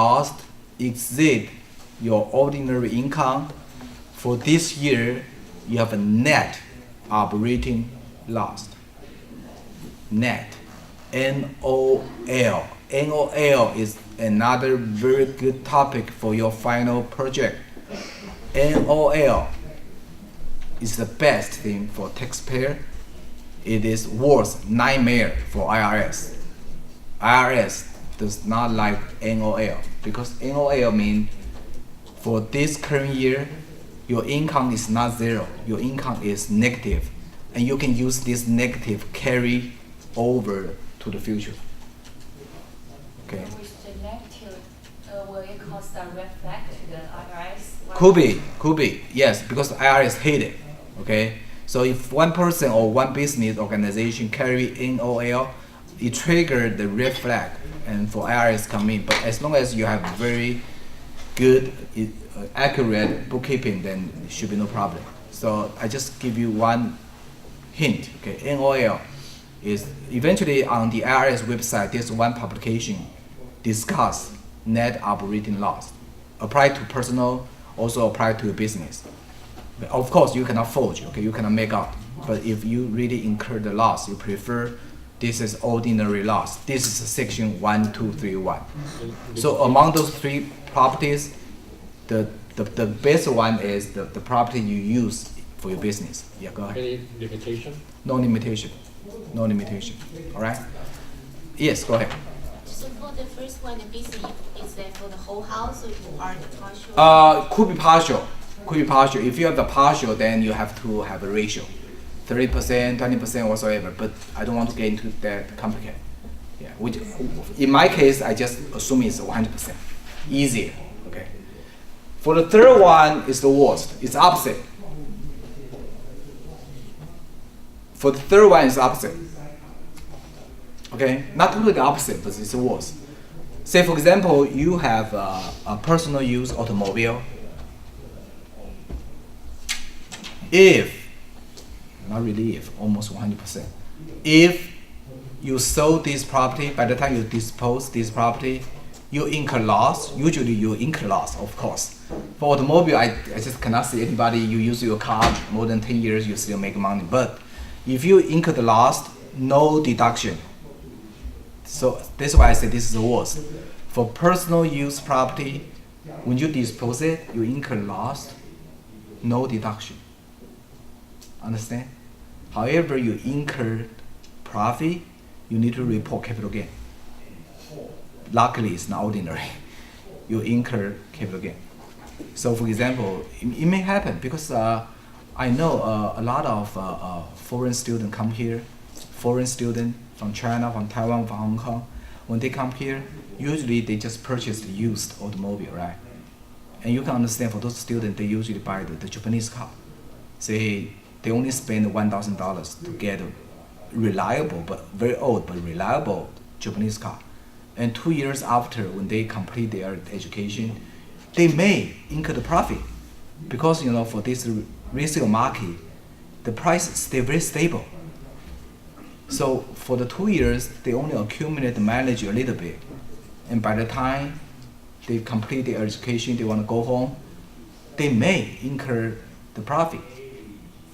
loss exceed your ordinary income, for this year you have a net operating loss. Net. NOL. NOL is another very good topic for your final project. NOL is the best thing for taxpayer. It is worse nightmare for IRS. IRS does not like NOL because NOL means for this current year, your income is not zero. Your income is negative, and you can use this negative carry over to the future. Okay. With the negative, will it cause a red flag to the IRS? Could be, yes, because IRS hate it. Okay. So if one person or one business organization carry NOL, it triggers the red flag, and for IRS come in. But as long as you have very good, accurate bookkeeping, then it should be no problem. So I just give you one hint. Okay, NOL is eventually on the IRS website. There's one publication discuss net operating loss, apply to personal, also apply to business. Of course, you cannot forge. Okay, you cannot make up. But if you really incur the loss, you prefer this is ordinary loss. This is section 1231. So among those three properties, the best one is the property you use for your business. Yeah, go ahead. Any limitation? No limitation. No limitation. All right. Yes, go ahead. So for the first one, the business is that for the whole house or the partial? Could be partial. Could be partial. If you have the partial, then you have to have a ratio, 30%, 20%, whatsoever. But I don't want to get into that complicated. Yeah. Which, in my case, I just assume it's 100%. Easier. Okay. For the third one, is the worst. It's opposite. For the third one, it's opposite. Okay, not totally the opposite, but it's worse. Say, for example, you have a personal use automobile. If, not really if, almost 100%. If you sold this property, by the time you dispose this property, you incur loss. Usually you incur loss, of course. For automobile, I just cannot see anybody, you use your car more than 10 years, you still make money. But if you incur the loss, no deduction. So that's why I say this is the worst. For personal use property, when you dispose it, you incur loss, no deduction. Understand? However, you incur profit, you need to report capital gain. Luckily, it's not ordinary. You incur capital gain. So, for example, it may happen because I know a lot of foreign students come here. Foreign students from China, from Taiwan, from Hong Kong. When they come here, usually they just purchase the used automobile, right? And you can understand for those students, they usually buy the Japanese car. Say they only spend $1,000 to get a reliable, but very old, but reliable Japanese car. And 2 years after, when they complete their education, they may incur the profit because for this resale market, the price stay very stable. So for the 2 years, they only accumulate the mileage a little bit, and by the time they complete their education, they want to go home, they may incur the profit.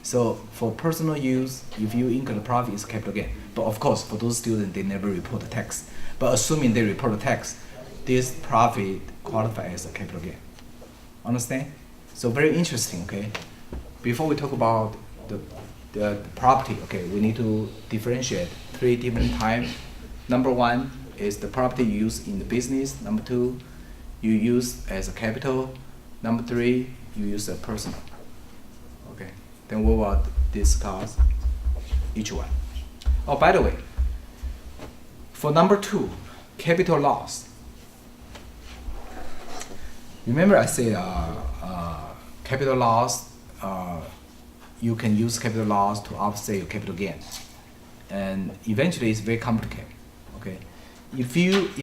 So for personal use, if you incur the profit, it's capital gain. But of course, for those students, they never report the tax. But assuming they report the tax, this profit qualifies as a capital gain. Understand? So very interesting, okay? Before we talk about the property, okay, we need to differentiate 3 different types. Number 1 is the property you use in the business. Number 2, you use as a capital. Number 3, you use as personal. Okay, then we will discuss each one. Oh, by the way, for number 2, capital loss. Remember I said capital loss, you can use capital loss to offset your capital gain. And eventually it's very complicated. Okay, if you